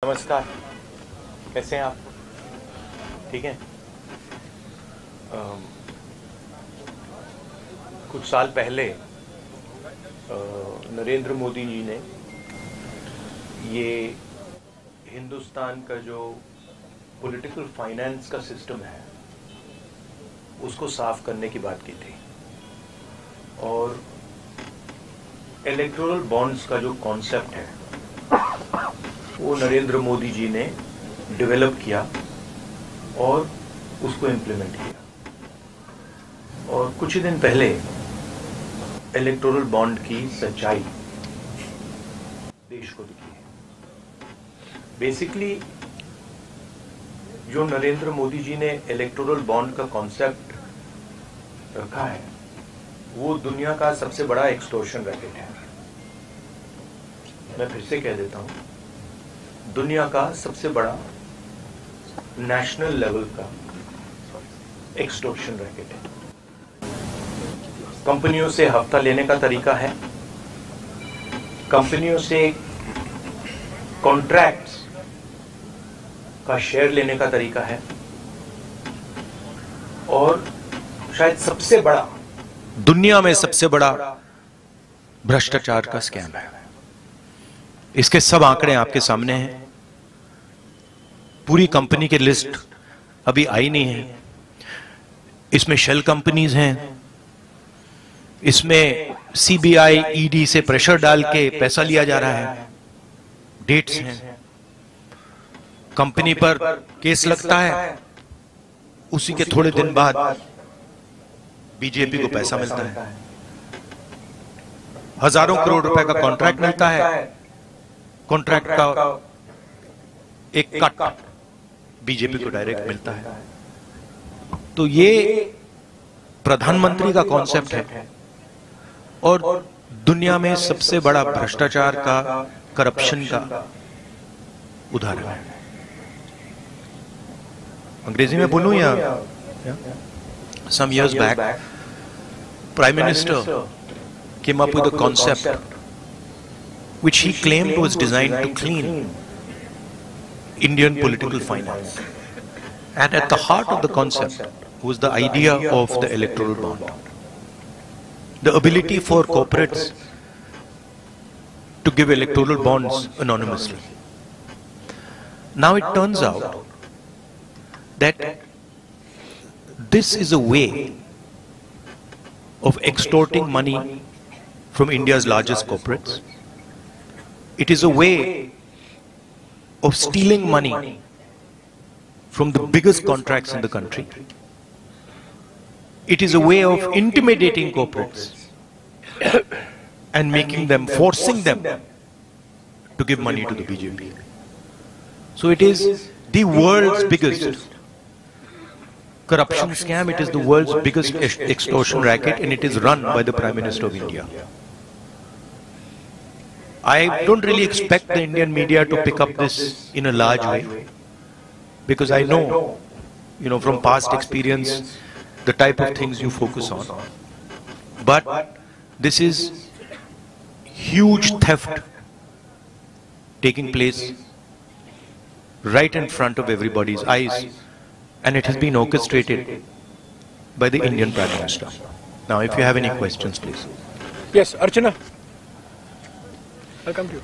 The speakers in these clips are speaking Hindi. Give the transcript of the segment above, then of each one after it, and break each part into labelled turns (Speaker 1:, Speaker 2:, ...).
Speaker 1: नमस्कार, कैसे हैं आप? ठीक हैं। कुछ साल पहले नरेंद्र मोदी जी ने ये हिंदुस्तान का जो पॉलिटिकल फाइनेंस का सिस्टम है उसको साफ करने की बात की थी और इलेक्टोरल बॉन्ड्स का जो कॉन्सेप्ट है वो नरेंद्र मोदी जी ने डेवलप किया और उसको इम्प्लीमेंट किया। और कुछ ही दिन पहले इलेक्टोरल बॉन्ड की सच्चाई देश को दिखी है। बेसिकली जो नरेंद्र मोदी जी ने इलेक्टोरल बॉन्ड का कॉन्सेप्ट रखा है वो दुनिया का सबसे बड़ा एक्सटॉर्शन रैकेट है। मैं फिर से कह देता हूं, दुनिया का सबसे बड़ा नेशनल लेवल का एक्सटॉर्शन रैकेट है। कंपनियों से हफ्ता लेने का तरीका है, कंपनियों से कॉन्ट्रैक्ट्स का शेयर लेने का तरीका है और शायद सबसे बड़ा, दुनिया में सबसे बड़ा भ्रष्टाचार का स्कैम है। इसके सब आंकड़े आपके सामने हैं। पूरी कंपनी की लिस्ट अभी आई नहीं है। इसमें शेल कंपनीज हैं, इसमें सीबीआई ईडी से प्रेशर डाल के पैसा लिया जा रहा है, डेट्स हैं, कंपनी पर केस लगता है, उसी के थोड़े दिन बाद बीजेपी को पैसा मिलता है, हजारों करोड़ रुपए का कॉन्ट्रैक्ट मिलता है, कॉन्ट्रैक्ट का एक कट बीजेपी को डायरेक्ट मिलता है। तो ये प्रधानमंत्री का कॉन्सेप्ट है और दुनिया में सबसे बड़ा भ्रष्टाचार का, करप्शन का उदाहरण है। अंग्रेजी में बोलूं या some years back Prime Minister came up with a concept which he claimed was designed to clean Indian political finance, and at the heart of the concept was the idea of the electoral bond, the ability for corporates to give electoral bonds anonymously. Now it turns out that this is a way of extorting money from India's largest corporates. It is a way of stealing money from the biggest contracts in the country. It is a way of intimidating corporates and making them, forcing them to give money to the BJP. So it is the world's biggest corruption scam. It is the world's biggest extortion racket, and it is run by the Prime Minister of India. I don't really expect the Indian media to pick up this in a large way, because I know, from past experience, the type of things you focus on. But this is huge theft taking place right in front of everybody's eyes, and it has been orchestrated by the Indian Prime Minister. Now, if you have any questions, please.
Speaker 2: Yes, Archana. I'll come to you.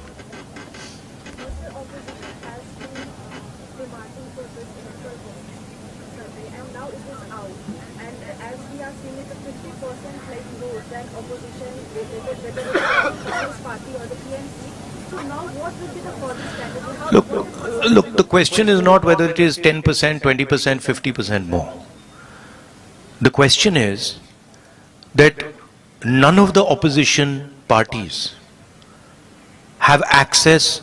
Speaker 1: Look, the question is not whether it is 10%, 20%, 50% more. The question is that none of the opposition parties have access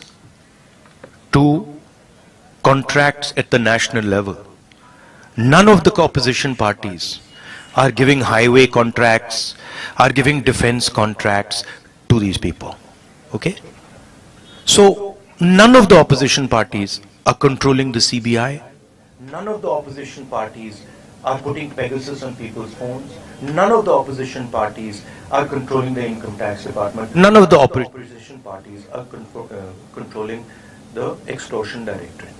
Speaker 1: to contracts at the national level. None of the opposition parties are giving highway contracts, are giving defense contracts to these people. Okay? So, none of the opposition parties are controlling the CBI. None of the opposition parties are putting Pegasus on people's phones. None of the opposition parties are controlling the income tax department. None of the opposition parties are controlling the Extortion Directorate.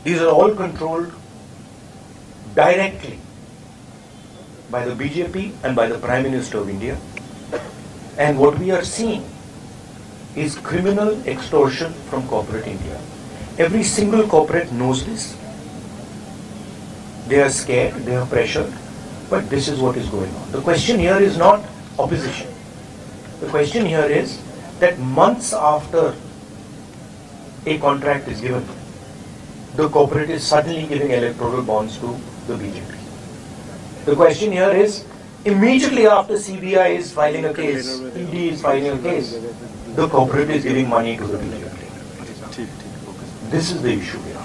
Speaker 1: These are all controlled directly by the BJP and by the Prime Minister of India. And what we are seeing is criminal extortion from corporate India. Every single corporate knows this. They are scared, they are pressured, but this is what is going on. The question here is not opposition. The question here is that months after a contract is given, the corporate is suddenly giving electoral bonds to the BJP. The question here is, immediately after CBI is filing a case, ED is filing a case, the corporate is giving money to the BJP. This is the issue here,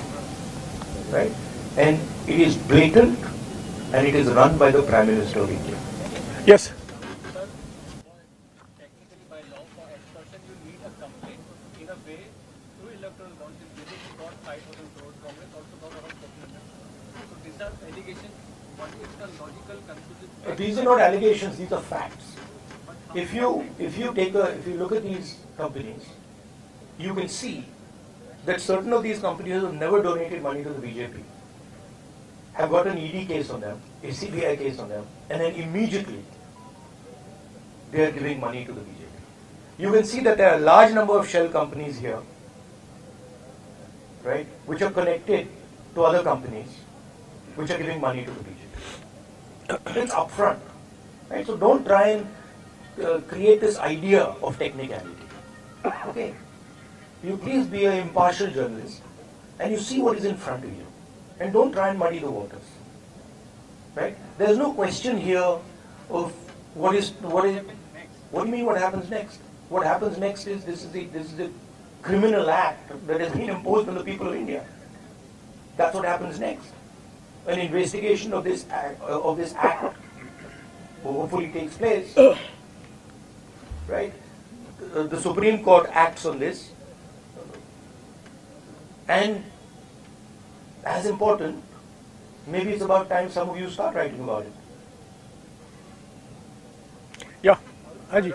Speaker 1: right? And it is blatant, and it is run by the Prime Minister of India.
Speaker 2: Yes.
Speaker 3: Technically, by law for extortion, you need a complaint. In a way, through electoral bonds, in Delhi, he got 5,000 crores. Congress also got around 1,400 crores. So these are allegations. What is the logical conclusion?
Speaker 1: These are not allegations; these are facts. If you look at these companies, you can see that certain of these companies have never donated money to the BJP, have got an ED case on them, a CBI case on them, and then immediately they are giving money to the BJP. You can see that there are a large number of shell companies here, right, which are connected to other companies, which are giving money to the BJP. It's upfront, right? So don't try and create this idea of technicality. Okay, you please be an impartial journalist, and you see what is in front of you, and don't try and muddy the waters. Right? There is no question here of what do you mean what happens next? What happens next is this is the criminal act that has been imposed on the people of India. That's what happens next. An investigation of this act hopefully takes place. Right? The Supreme Court acts on this, and as important, maybe it's about time some of you start writing about it.
Speaker 2: Yeah. हाँ जी.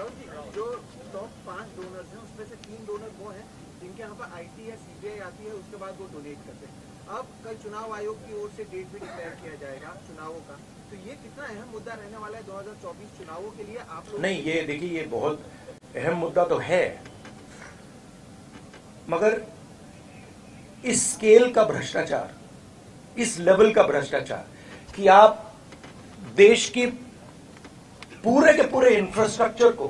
Speaker 3: जो टॉप 5 डोनर्स हैं उसमें से 3 डोनर वो हैं जिनके यहाँ पर आईटी या सीबीआई आती है, उसके बाद वो डोनेट करते हैं. अब कल चुनाव आयोग की ओर से डेट भी डिक्लेयर किया जाएगा चुनावों का, तो ये कितना अहम मुद्दा रहने वाला है 2024 चुनावों के लिए आप लोग?
Speaker 1: नहीं, ये देखिए, ये बहुत अहम मुद्दा तो है, मगर इस स्केल का भ्रष्टाचार, इस लेवल का भ्रष्टाचार कि आप देश के पूरे इंफ्रास्ट्रक्चर को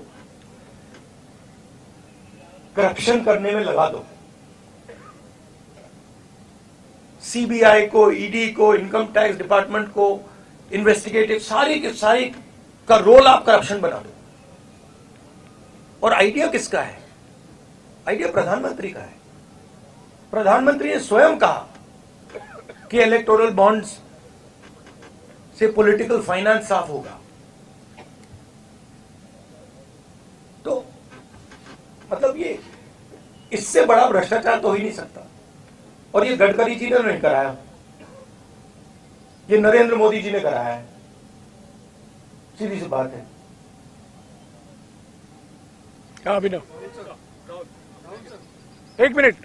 Speaker 1: करप्शन करने में लगा दो, सीबीआई को, ईडी को, इनकम टैक्स डिपार्टमेंट को, इन्वेस्टिगेटिव सारी के सारी का रोल आप करप्शन बना दो. और आइडिया किसका है? आइडिया प्रधानमंत्री का है. प्रधानमंत्री ने स्वयं कहा कि इलेक्टोरल बॉन्ड्स से पॉलिटिकल फाइनेंस साफ होगा. तो मतलब ये इससे बड़ा भ्रष्टाचार तो हो ही नहीं सकता. और ये गडकरी जी ने नहीं कराया, ये नरेंद्र मोदी जी ने कराया है. सीधी सी बात है.
Speaker 2: हाँ अभिनव, 1 minute.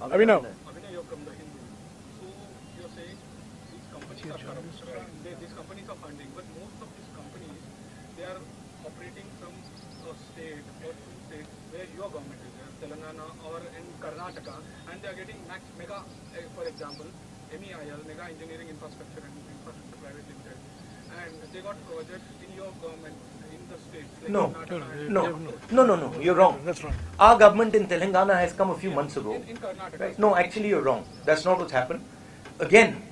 Speaker 2: Abhinav.
Speaker 3: You're from the Hindu. So you're saying these companies are corrupt. These companies are funding, but most of these companies, they are operating from a state or 2 states where your government is there, Telangana or in Karnataka, and they are getting mega, for example, MEIL, Mega Engineering Infrastructure and Infrastructure Private Limited, and they got projects in your government in the states. Like
Speaker 1: No,
Speaker 3: Karnataka
Speaker 1: no, you're wrong.
Speaker 2: That's wrong.
Speaker 1: Our government in Telangana has come a few months ago.
Speaker 3: in Karnataka.
Speaker 1: Right? No, actually you're wrong. That's not what's happened. Again,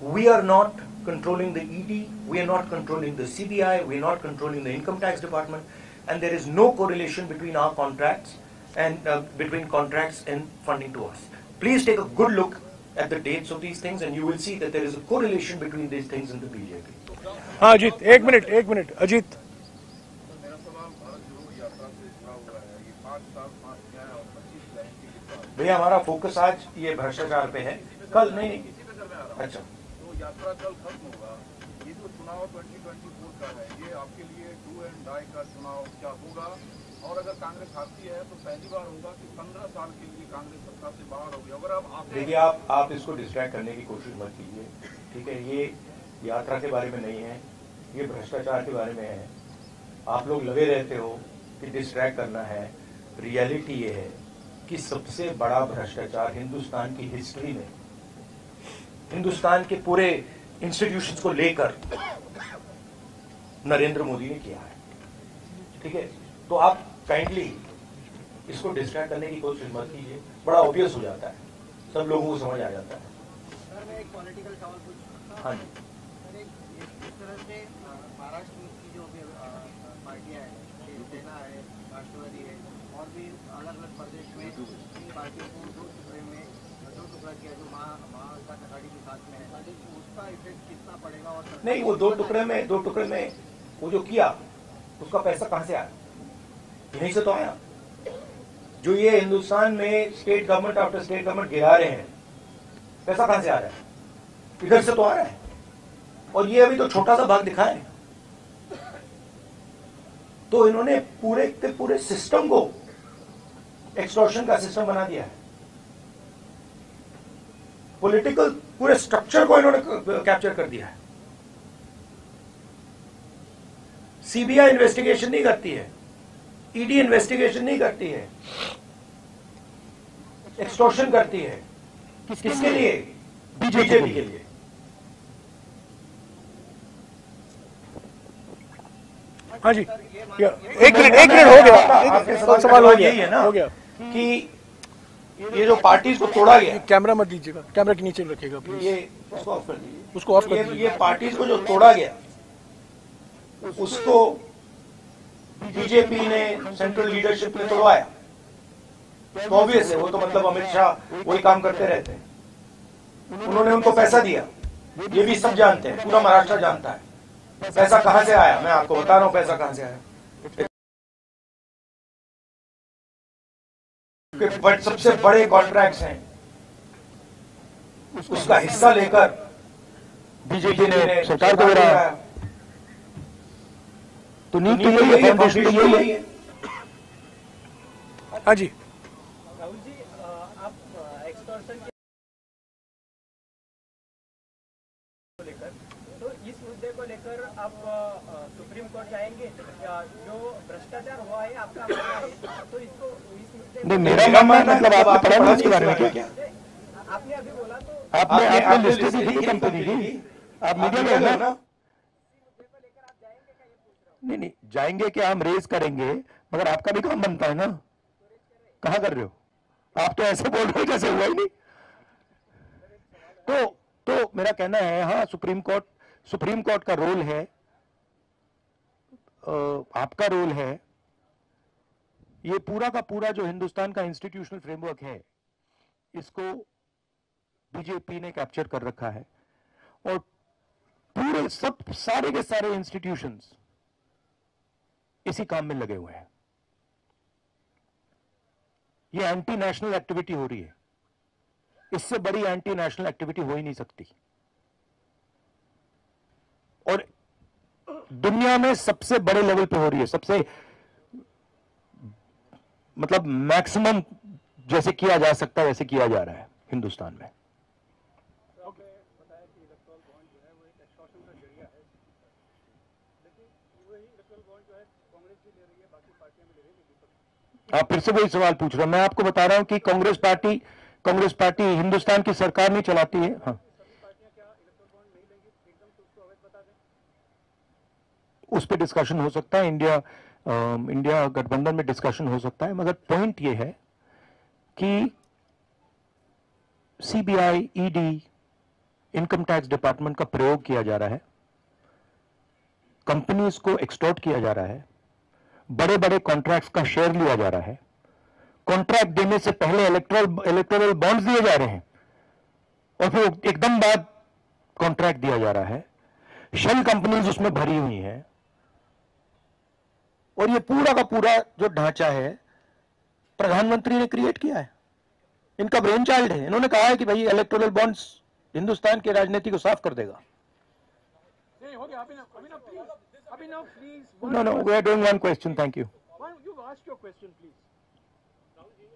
Speaker 1: we are not controlling the ED, we are not controlling the CBI, we are not controlling the income tax department, and there is no correlation between our contracts and between contracts and funding to us. Please take a good look at the dates of these things, and you will see that there is a correlation between these things and the BJP.
Speaker 2: हाँ अजीत, 1 मिनट. अजीत.
Speaker 4: मेरा सवाल भारत जोड़ो यात्रा से जुड़ा हुआ है. ये 5 साल 5 न्याय और 25 गारंटी के बाद
Speaker 1: भैया हमारा फोकस आज ये भ्रष्टाचार पे है. कल नहीं.
Speaker 4: इसी पे कर रहा हूं.
Speaker 1: अच्छा,
Speaker 4: तो यात्रा कल खत्म होगा. ये जो चुनाव 2024 का है, ये आपके लिए डू एंड डाई का चुनाव क्या होगा? और अगर कांग्रेस हारती है तो पहली बार होगा कि 15 साल के लिए कांग्रेस सत्ता से बाहर होगी। अगर आप
Speaker 1: देखिए, आप इसको डिस्ट्रैक्ट करने की कोशिश मत कीजिए, ठीक है? ये यात्रा के बारे में नहीं है, ये भ्रष्टाचार के बारे में है। आप लोग लगे रहते हो कि डिस्ट्रैक्ट करना है। रियलिटी ये है कि सबसे बड़ा भ्रष्टाचार हिंदुस्तान की हिस्ट्री में, हिंदुस्तान के पूरे इंस्टीट्यूशंस को लेकर नरेंद्र मोदी ने किया है, ठीक है? तो आप काइंडली इसको डिस्ट्रैक्ट करने की कोशिश मत कीजिए, बड़ा ऑब्वियस हो जाता है, सब लोगों को समझ आ जाता है।
Speaker 5: सर, मैं एक पॉलिटिकल सवाल पूछ सकता हूं?
Speaker 1: हाँ जी।
Speaker 5: सर, इस तरह से महाराष्ट्र की जो भी पार्टियां हैं, शिवसेना है, राष्ट्रवादी है, और भी अलग अलग प्रदेश में इन पार्टियों को दो टुकड़ा किया जो महाविकास आघाड़ी के साथ में है, उसका इफेक्ट कितना पड़ेगा? और
Speaker 1: नहीं, वो दो टुकड़े में वो जो किया उसका पैसा कहां से आया? यहीं से तो आया। जो ये हिंदुस्तान में state government after state government गिरा रहे हैं, पैसा कहां से आ रहा है? इधर से तो आ रहा है। और ये अभी तो छोटा सा भाग दिखा है। तो इन्होंने पूरे के पूरे सिस्टम को एक्सटॉर्शन का सिस्टम बना दिया है। पॉलिटिकल पूरे स्ट्रक्चर को इन्होंने कैप्चर कर दिया है। सीबीआई इन्वेस्टिगेशन नहीं करती है, ईडी इन्वेस्टिगेशन नहीं करती है, एक्सटॉर्शन करती है। किसके लिए? बीजेपी के लिए।
Speaker 2: हाँ जी, एक मिनट हो गया।
Speaker 1: आपके सवाल हो यही है ना,
Speaker 2: हो गया
Speaker 1: कि ये जो पार्टीज को तोड़ा गया,
Speaker 2: कैमरा मत दीजिएगा, कैमरा के नीचे रखिएगा प्लीज।
Speaker 1: ये उसको ऑफ कर दीजिए,
Speaker 2: उसको ऑफ कर दीजिए।
Speaker 1: ये पार्टीज को जो तोड़ा गया उसको बीजेपी ने, सेंट्रल लीडरशिप ने तोड़वाया। तो ऑब्वियस है, वो तो मतलब अमित शाह वही काम करते रहते हैं। उन्होंने उनको पैसा दिया, ये भी सब जानते हैं, पूरा महाराष्ट्र जानता है पैसा कहां से आया। मैं आपको बता रहा हूं पैसा कहां से आया। बट सबसे बड़े कॉन्ट्रैक्ट्स हैं, उसका हिस्सा लेकर बीजेपी ने सरकार को गिराया। तो नीति तो यही है, फाउंडेशन तो यही है।
Speaker 2: हाँ जी,
Speaker 5: राहुल जी, आप एक्सटॉर्शन को लेकर, तो इस मुद्दे को लेकर आप सुप्रीम कोर्ट जाएंगे? जो भ्रष्टाचार हुआ है आपका मानना है, तो इसको इस मुद्दे
Speaker 1: नहीं, मेरा मानना मतलब आपने पढ़ा नहीं इसके बारे में क्या?
Speaker 5: आपने अभी बोला तो
Speaker 1: आपने लिस्ट दी थी कंपनी की, आप मीडिया में है ना? नहीं, जाएंगे क्या, हम रेज करेंगे, मगर आपका भी काम बनता है ना। कहां कर रहे हो आप? तो ऐसे बोल रहे हो जैसे हुआ ही नहीं। तो मेरा कहना है, हाँ, सुप्रीम कोर्ट का रोल है, आपका रोल है। ये पूरा का पूरा जो हिंदुस्तान का इंस्टीट्यूशनल फ्रेमवर्क है, इसको बीजेपी ने कैप्चर कर रखा है। और पूरे सारे के सारे इंस्टीट्यूशंस इसी काम में लगे हुए हैं। ये एंटी नेशनल एक्टिविटी हो रही है, इससे बड़ी एंटी नेशनल एक्टिविटी हो ही नहीं सकती। और दुनिया में सबसे बड़े लेवल पे हो रही है, सबसे मतलब मैक्सिमम जैसे किया जा सकता है वैसे किया जा रहा है हिंदुस्तान में। आप फिर से वही सवाल पूछ रहे हैं। मैं आपको बता रहा हूं कि कांग्रेस पार्टी हिंदुस्तान की सरकार नहीं चलाती है। हाँ, उस पर डिस्कशन हो सकता है, इंडिया गठबंधन में डिस्कशन हो सकता है, मगर पॉइंट ये है कि CBI, ED, income tax department का प्रयोग किया जा रहा है, कंपनीज को एक्सटॉर्ट किया जा रहा है, बड़े बड़े कॉन्ट्रैक्ट्स का शेयर लिया जा रहा है, कॉन्ट्रैक्ट देने से पहले इलेक्टोरल बॉन्ड्स दिए जा रहे हैं और फिर एकदम बाद कॉन्ट्रैक्ट दिया जा रहा है। शेल कंपनीज उसमें भरी हुई हैं और ये पूरा का पूरा जो ढांचा है प्रधानमंत्री ने क्रिएट किया है। इनका ब्रेन चाइल्ड है। इन्होंने कहा है कि भाई इलेक्टोरल बॉन्ड्स हिंदुस्तान की राजनीति को साफ कर देगा। No, we are doing one question. Thank you.
Speaker 2: ask your question, please.
Speaker 6: Rahul ji,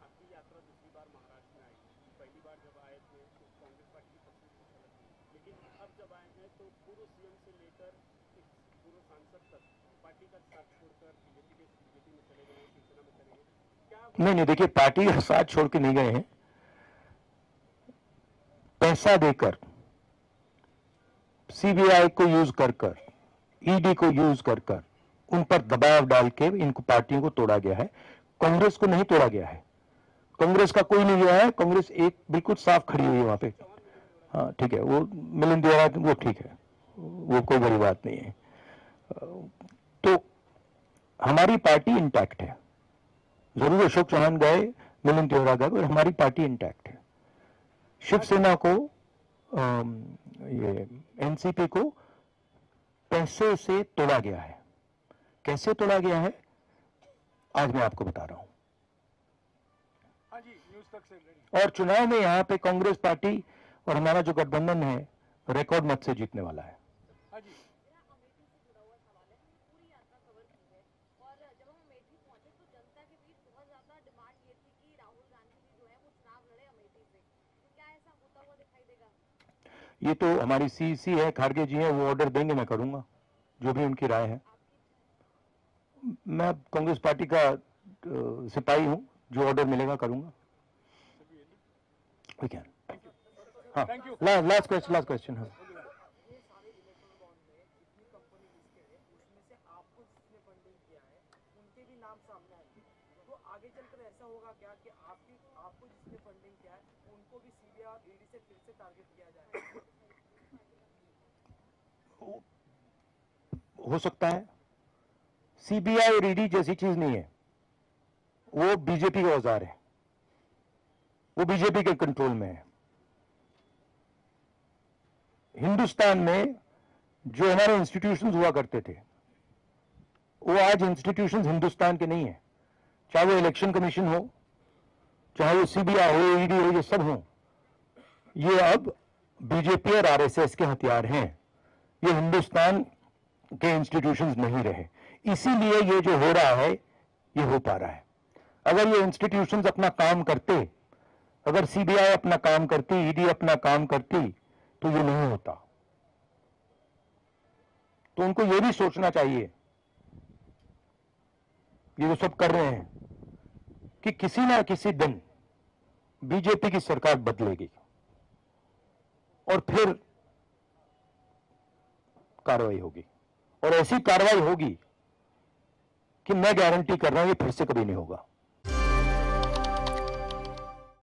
Speaker 6: आपकी यात्रा दूसरी बार महाराष्ट्र में आई। पहली बार जब आए थे तो कांग्रेस पार्टी की तस्वीर कुछ अलग थी, लेकिन अब जब आए हैं तो पूर्व सीएम से लेकर पूर्व सांसद तक पार्टी का साथ छोड़कर बीजेपी में चले गए, शिवसेना में चले गए। क्या
Speaker 7: नहीं, देखिए, पार्टी का साथ छोड़ के नहीं गए हैं। पैसा देकर, सीबीआई को यूज कर ईडी को यूज कर उन पर दबाव डाल के इनको पार्टियों को तोड़ा गया है। कांग्रेस को नहीं तोड़ा गया है। कांग्रेस का कोई नहीं गया है। कांग्रेस एक बिल्कुल साफ खड़ी हुई है वहां पे। हाँ, ठीक है, वो मिलिंद देवरा, वो ठीक है, वो कोई बड़ी बात नहीं है। तो हमारी पार्टी इंटैक्ट है। जरूर अशोक चौहान गए, मिलिंद देवरा गए, और हमारी पार्टी इंटैक्ट है। शिवसेना को, ये एनसीपी को पैसे से तोड़ा गया है। कैसे तोड़ा गया है आज मैं आपको बता रहा हूं।
Speaker 2: हाँ जी, न्यूज तक से रेडी।
Speaker 7: और चुनाव में यहां पे कांग्रेस पार्टी और हमारा जो गठबंधन है रिकॉर्ड मत से जीतने वाला है।
Speaker 2: हाँ जी,
Speaker 8: अमेठी से जुड़ा हुआ सवाल है। हमने पूरी यात्रा कवर की है और जब हम अमेठी पहुंचे तो जनता के बीच बहुत ज्यादा डिमांड ये थी कि राहुल गांधी जी जो है वो चुनाव लड़े अमेठी से। तो क्या ऐसा होता हुआ दिखाई देगा?
Speaker 7: ये तो हमारी सीसी है, खाड़गे जी हैं, वो ऑर्डर देंगे, मैं करूंगा जो भी उनकी राय है। मैं कांग्रेस पार्टी का सिपाही हूं, जो ऑर्डर मिलेगा करूंगा। We can. हाँ,
Speaker 2: Thank you.
Speaker 7: Last question. हाँ,
Speaker 5: ये सारे इलेक्ट्रल बॉन्ड में जितनी कंपनी लिस्टेड है उसमें से आपको जिसने फंडिंग किया है उनके भी नाम सामने आएंगे। तो आगे चलकर ऐसा होगा क्या कि आपको जिसने फंडिंग किया है उनको भी सीबीआई और ईडी से फिर से टारगेट किया जाएगा?
Speaker 7: हो सकता है। सीबीआई और ईडी जैसी चीज नहीं है। वो बीजेपी का औजार है, वो बीजेपी के कंट्रोल में है। हिंदुस्तान में जो हमारे इंस्टीट्यूशंस हुआ करते थे, वो आज इंस्टीट्यूशंस हिंदुस्तान के नहीं है। चाहे वो इलेक्शन कमीशन हो, चाहे वो सीबीआई हो, ईडी हो, ये सब हो, ये अब बीजेपी और आरएसएस के हथियार हैं। ये हिंदुस्तान के इंस्टीट्यूशंस नहीं रहे। इसीलिए ये जो हो रहा है ये हो पा रहा है। अगर ये इंस्टीट्यूशंस अपना काम करते, अगर सीबीआई अपना काम करती, ईडी अपना काम करती, तो ये नहीं होता। तो उनको ये भी सोचना चाहिए, ये जो सब कर रहे हैं, कि किसी ना किसी दिन बीजेपी की सरकार बदलेगी और फिर कार्रवाई होगी। और ऐसी कार्रवाई होगी कि मैं गारंटी कर रहा हूं ये फिर से कभी नहीं होगा।